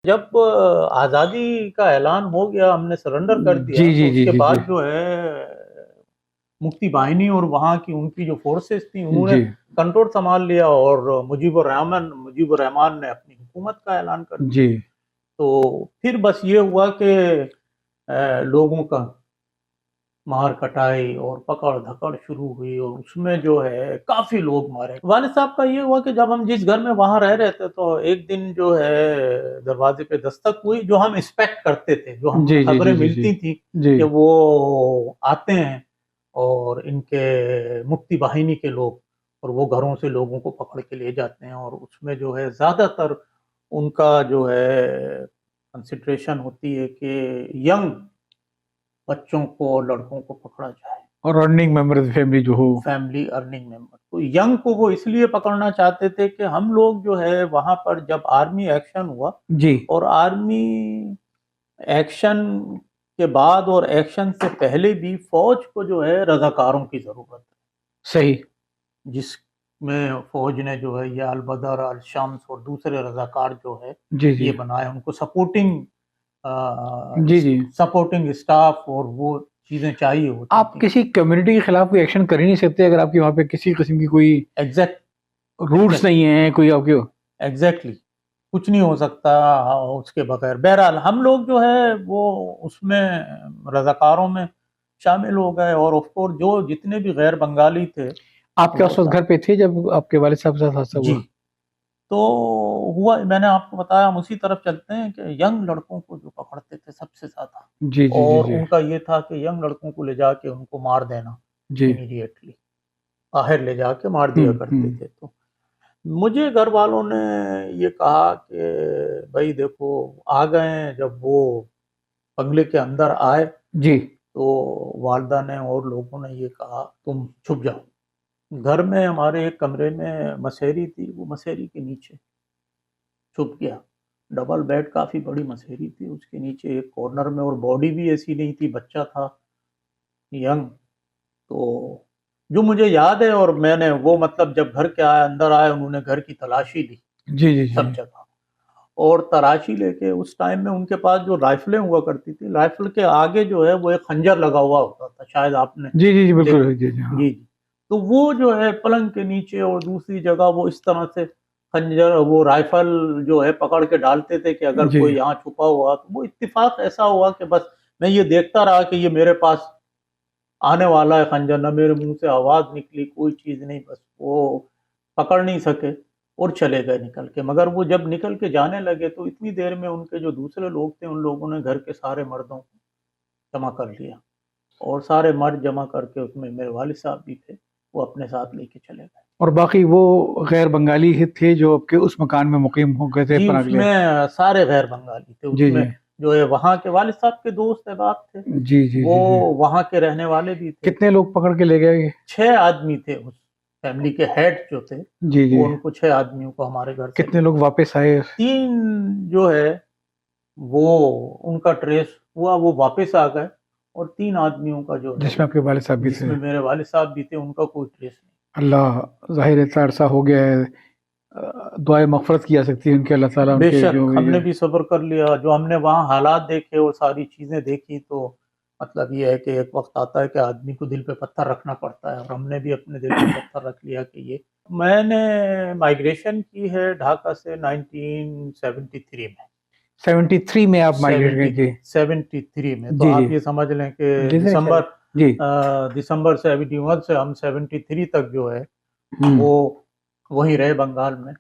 जब आज़ादी का ऐलान हो गया, हमने सरेंडर कर दिया, जी जी तो जी उसके जी जी बाद जो है मुक्ति बाहिनी और वहाँ की उनकी जो फोर्सेस थी, उन्होंने जी कंट्रोल संभाल लिया और मुजीबुर रहमान ने अपनी हुकूमत का ऐलान कर दिया। जी। तो फिर बस ये हुआ कि लोगों का मार कटाई और पकड़ धकड़ शुरू हुई और उसमें जो है काफी लोग मारे। वालिद साहब का ये हुआ कि जब हम जिस घर में वहां रह रहे थे, तो एक दिन जो है दरवाजे पे दस्तक हुई, जो हम एक्सपेक्ट करते थे, जो हमें जी जी जी खबरें जी जी मिलती थी जी। कि वो आते हैं और इनके मुक्ति वाहिनी के लोग, और वो घरों से लोगों को पकड़ के ले जाते हैं, और उसमें जो है ज्यादातर उनका जो है कंसिडरेशन होती है कि यंग बच्चों को और लड़कों को पकड़ा जाए, और अर्निंग मेंबर फैमिली जो हो। Family earning member. तो यंग को वो इसलिए पकड़ना चाहते थे कि हम लोग जो है वहां पर जब आर्मी एक्शन हुआ, जी। और आर्मी एक्शन के बाद और एक्शन से पहले भी फौज को जो है रजाकारों की जरूरत सही। है, जिसमें फौज ने जो है ये अल बदर, अल शम्स और दूसरे रजाकार जो है जी जी ये बनाए, उनको सपोर्टिंग जी जी। सपोर्टिंग स्टाफ और वो चीजें चाहिए होती आप थी। किसी कम्युनिटी के खिलाफ कोई एक्शन कर ही नहीं सकते अगर आपके वहाँ पे किसी किस्म की कोई एग्जैक्ट रूल्स एग्जैक्ट नहीं है, कोई आपके। एग्जैक्टली कुछ नहीं हो सकता उसके बगैर। बहरहाल हम लोग जो है वो उसमें रजाकारों में शामिल हो गए, और ऑफ कोर्स जो जितने भी गैर बंगाली थे आपके वो उस वक्त सब। घर पे थे जब आपके वालिद साहब के साथ हादसा जी। हुआ? तो हुआ, मैंने आपको बताया, हम उसी तरफ चलते हैं कि यंग लड़कों को जो पकड़ते थे सबसे ज्यादा, जी जी जी और जी उनका ये था कि यंग लड़कों को ले जाके उनको मार देना जी। इमीडिएटली, बाहर ले जाके मार दिया करते हम्म। थे। तो मुझे घर वालों ने ये कहा कि भाई देखो, आ गए हैं, जब वो बंगले के अंदर आए जी तो वालदा ने और लोगों ने ये कहा तुम छुप जाओ। घर में हमारे एक कमरे में मसेरी थी, वो मसेरी के नीचे छुप गया। डबल बेड, काफी बड़ी मसेरी थी, उसके नीचे एक कॉर्नर में, और बॉडी भी ऐसी नहीं थी, बच्चा था यंग। तो जो मुझे याद है, और मैंने वो मतलब जब घर के आए, अंदर आए, उन्होंने घर की तलाशी ली जी जी जी सब जगह, और तराशी लेके उस टाइम में उनके पास जो राइफलें हुआ करती थी, राइफल के आगे जो है वो एक खंजर लगा हुआ होता था, शायद आपने जी जी जी बिल्कुल देखा। जी जी हाँ। जी जी। तो वो जो है पलंग के नीचे और दूसरी जगह वो इस तरह से खंजर, वो राइफल जो है पकड़ के डालते थे कि अगर जी कोई यहाँ छुपा हुआ। तो वो इत्तेफाक ऐसा हुआ कि बस मैं ये देखता रहा कि ये मेरे पास आने वाला है खंजर, ना मेरे मुंह से आवाज निकली, कोई चीज नहीं, बस वो पकड़ नहीं सके और चले गए निकल के। मगर वो जब निकल के जाने लगे, तो इतनी देर में उनके जो दूसरे लोग थे, उन लोगों ने घर के सारे मर्दों को जमा कर लिया, और सारे मर्द जमा करके उसमें मेरे वालिद साहब भी थे, वो अपने साथ लेके चले गए। और बाकी वो गैर बंगाली ही थे जो आपके उस मकान में मुकीम हो गए थे जी, पनाह के लिए? उसमें सारे गैर बंगाली थे जी उसमें। जी जो है वहाँ के वालिद साहब के दोस्त अहबाब थे, जी जी वो जी जी। वहाँ के रहने वाले भी थे। कितने लोग पकड़ के ले गए? 6 आदमी थे उस फैमिली के हेड जो थे, जी जी। वो उनको 6 आदमियों को हमारे घर से कितने ले लोग गए। वापस आए? 3 जो है वो उनका ट्रेस हुआ, वो वापस आ गए, और 3 आदमियों का जो है, जिसमें आपके वालिद साहब भी थे? जिसमें मेरे वालिद साहब भी थे, उनका कोई ट्रेस नहीं। अल्लाह, ज़ाहिर है इतना अरसा हो गया है। दुआए मग़फ़िरत की जा सकती है उनके, अल्लाह ताला उनके बेशक जो भी हमने है। भी सब्र कर लिया, जो हमने वहाँ हालात देखे और सारी चीजें देखी, तो मतलब ये है कि एक वक्त आता है कि आदमी को दिल पे पत्थर रखना पड़ता है, और हमने भी अपने दिल पे पत्थर रख लिया कि ये। मैंने माइग्रेशन की है ढाका से 1973 में। 73 में आप माइग्रेट गए? 70 जी 73 में, तो जी जी। आप ये समझ लें कि जी सर चले। जी। दिसंबर 71 से हम 73 तक जो है हम्म। वो वहीं रहे बंगाल में,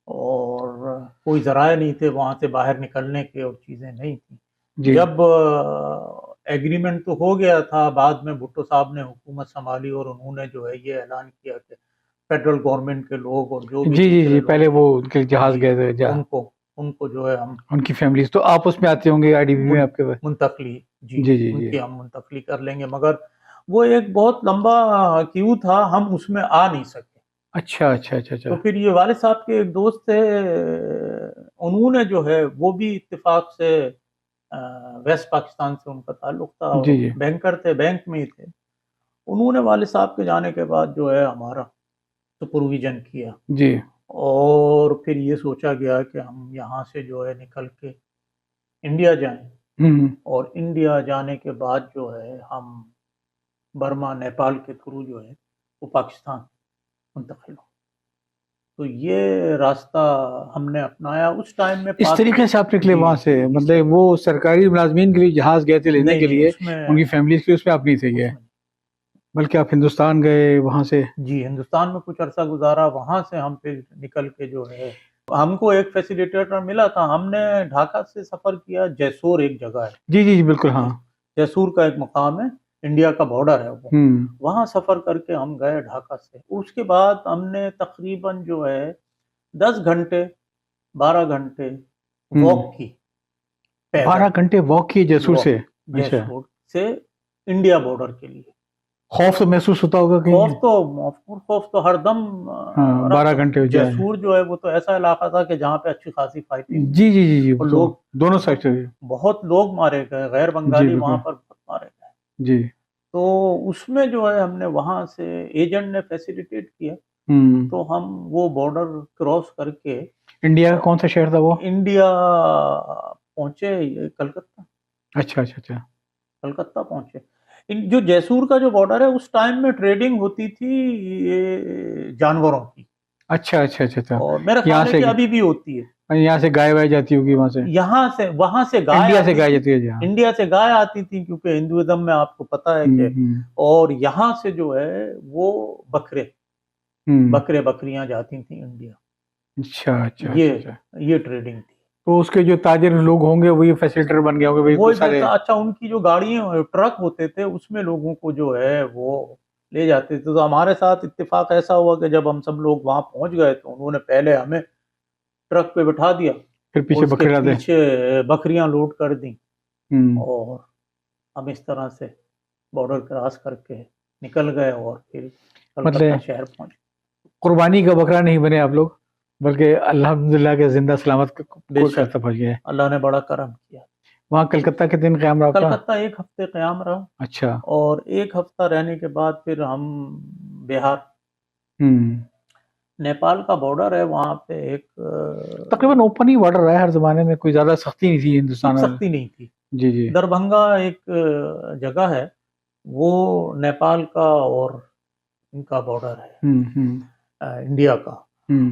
और कोई जराए नहीं थे वहां से बाहर निकलने के, और चीजें नहीं थी। जी जब एग्रीमेंट तो हो गया था, बाद में भुट्टो साहब ने हुकूमत संभाली, और उन्होंने जो है ये ऐलान किया कि फेडरल गवर्नमेंट के लोग और जो भी जी जी दूसरे जी। लोग पहले थे, वो उनके जहाज जी, गए थे उनको उनको जो है हम उनकी फैमिलीज तो आप उसमें आते होंगे आईडीबी में मुन, आपके पास? मुंतकली, जी, जी जी जी। उनकी हम मुंतकली कर लेंगे। मगर वो एक बहुत लंबा क्यू था, हम उसमें आ नहीं सके। अच्छा अच्छा अच्छा तो अच्छा। फिर ये वालिद साहब के एक दोस्त थे, उन्होंने जो है वो भी इत्तेफाक से वेस्ट पाकिस्तान से उनका ताल्लुक था, जी और जी बैंकर थे, बैंक में ही थे। उन्होंने वालिद साहब के जाने के बाद जो है हमारा सुपरविजन किया, जी। और फिर ये सोचा गया कि हम यहाँ से जो है निकल के इंडिया जाएं, और इंडिया जाने के बाद जो है हम बर्मा नेपाल के थ्रू जो है वो पाकिस्तान मुंतकिल हो। तो ये रास्ता हमने अपनाया उस टाइम में। इस तरीके से आप निकले वहां से, मतलब वो सरकारी मुलाजमीन के लिए जहाज गए थे लेने के लिए, उनकी फैमिली के लिए, उसमें आप नहीं थे गए, बल्कि आप हिंदुस्तान गए वहां से? जी, हिंदुस्तान में कुछ अरसा गुजारा, वहां से हम फिर निकल के जो है, हमको एक फैसिलिटेटर मिला था। हमने ढाका से सफर किया, जैसूर एक जगह है। जी जी जी बिल्कुल, हाँ, जैसूर का एक मुकाम है, इंडिया का बॉर्डर है वो। वहां सफर करके हम गए ढाका से। उसके बाद हमने तकरीबन जो है 10 घंटे 12 घंटे वॉक की, 12 घंटे वॉक किए जैसूर से? जैसूर से इंडिया बॉर्डर के लिए। खौफ तो महसूस होता होगा कहीं? खौफ तो हरदम 12 घंटे जैसूर जो है वो तो ऐसा इलाका था कि जहाँ पे अच्छी खासी फाइटिंग। जी जी जी जी, लोग दोनों साइड से बहुत लोग मारे गए, गैर बंगाली वहां पर बहुत मारे गए जी। तो उसमें जो है हमने वहां से, एजेंट ने फैसिलिटेट किया, तो हम वो बॉर्डर क्रॉस करके। इंडिया का कौन सा शहर था वो? इंडिया पहुंचे कलकत्ता। अच्छा अच्छा अच्छा, कलकत्ता पहुंचे। जो जैसूर का जो बॉर्डर है, उस टाइम में ट्रेडिंग होती थी ये जानवरों की। अच्छा अच्छा अच्छा अच्छा, और मेरा ख्याल है कि अभी भी होती है। यहाँ से गाय वाय जाती होगी वहां से? यहाँ से, वहां से गाय, इंडिया से गाय जाती है? इंडिया से गाय आती थी, क्योंकि हिंदुइज्म में आपको पता है कि। और यहाँ से जो है वो बकरे बकरियां जाती थी इंडिया। अच्छा अच्छा, ये ट्रेडिंग थी। तो उसके जो ताजिर लोग होंगे वही फैसिलिटेटर बन गए होंगे वो सारे। अच्छा, उनकी जो गाड़ियां, ट्रक होते थे, उसमें लोगों को जो है वो ले जाते थे। तो हमारे साथ इत्तेफाक ऐसा हुआ कि जब हम सब लोग वहां पहुंच गए तो उन्होंने पहले हमें ट्रक पे बिठा दिया, फिर पीछे बकरियां लोड कर दी, और हम इस तरह से बॉर्डर क्रॉस करके निकल गए और फिर कलकत्ता शहर पहुंचे। कुर्बानी का बकरा नहीं बने आप लोग, बल्कि अल्हम्दुलिल्लाह के जिंदा सलामत कलकत्ता पहुंच गए। अल्लाह ने बड़ा करम किया। वहाँ कलकत्ता के दिन क़याम रहा? कलकत्ता 1 हफ्ते क़याम रहा। अच्छा। और 1 हफ्ता रहने के बाद फिर हम बिहार, नेपाल का बॉर्डर है, वहाँ पे एक तकरीबन ओपन ही बॉर्डर है हर जमाने में, कोई ज्यादा सख्ती नहीं थी हिंदुस्तान में। सख्ती नहीं थी। जी जी। दरभंगा एक जगह है, वो नेपाल का और इनका बॉर्डर है, इंडिया का।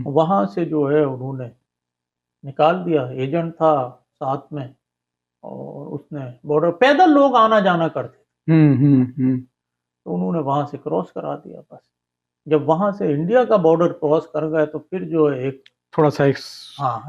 वहां से जो है उन्होंने निकाल दिया, एजेंट था साथ में, और उसने बॉर्डर, पैदल लोग आना जाना करते थे, तो उन्होंने वहां से क्रॉस करा दिया। बस जब वहां से इंडिया का बॉर्डर क्रॉस कर गए तो फिर जो है एक थोड़ा सा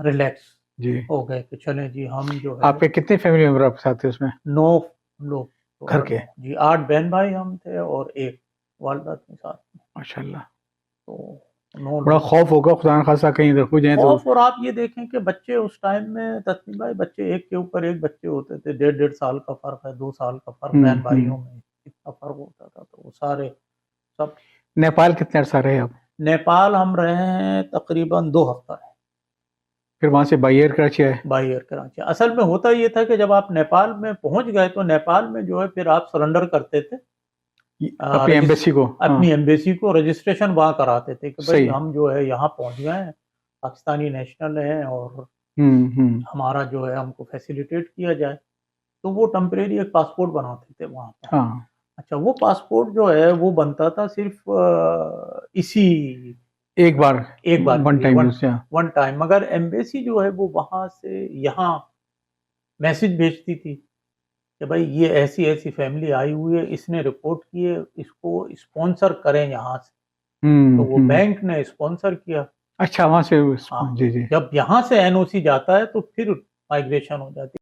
रिलैक्स जी हो गए कि चलें जी, हम जो है। आपके कितने फैमिली मेंबर आपके साथ थे उसमें? 9 लोग घर के जी, 8 बहन भाई हम थे और एक वालदा थी साथ में। माशाल्लाह। तो बड़ा खौफ होगा खुदा न खासा कहीं इधर हो जाए तो। और आप ये देखें कि बच्चे उस टाइम में, तस्लीम भाई, बच्चे एक के ऊपर एक बच्चे होते थे। 1.5 साल का फर्क है, 2 साल का फर्क, बहन भाइयों में इतना फर्क होता था। तो वो सारे सब। नेपाल कितने अरसा रहे आप? नेपाल हम रहे हैं तकरीबन 2 हफ्ता है। फिर वहां से बाई एयर कराची आए? By air Karachi. असल में होता ये था कि जब आप नेपाल में पहुंच गए तो नेपाल में जो है फिर आप सरेंडर करते थे अपनी एम्बेसी को। अपनी एम्बेसी को रजिस्ट्रेशन वहाँ कराते थे कि भाई हम जो है यहाँ पहुंच गए हैं, पाकिस्तानी नेशनल हैं, और हमारा जो है हमको फैसिलिटेट किया जाए। तो वो टेम्परेरी एक पासपोर्ट बनाते थे वहाँ पर। अच्छा, वो पासपोर्ट जो है वो बनता था सिर्फ इसी एक बार वन टाइम। मगर एम्बेसी जो है वो वहाँ से यहाँ मैसेज भेजती थी कि भाई ये ऐसी ऐसी फैमिली आई हुई है, इसने रिपोर्ट की है, इसको स्पॉन्सर करें यहाँ से। तो वो बैंक ने स्पॉन्सर किया। अच्छा, वहां से? जी जी। जब यहाँ से एनओसी जाता है तो फिर माइग्रेशन हो जाती है।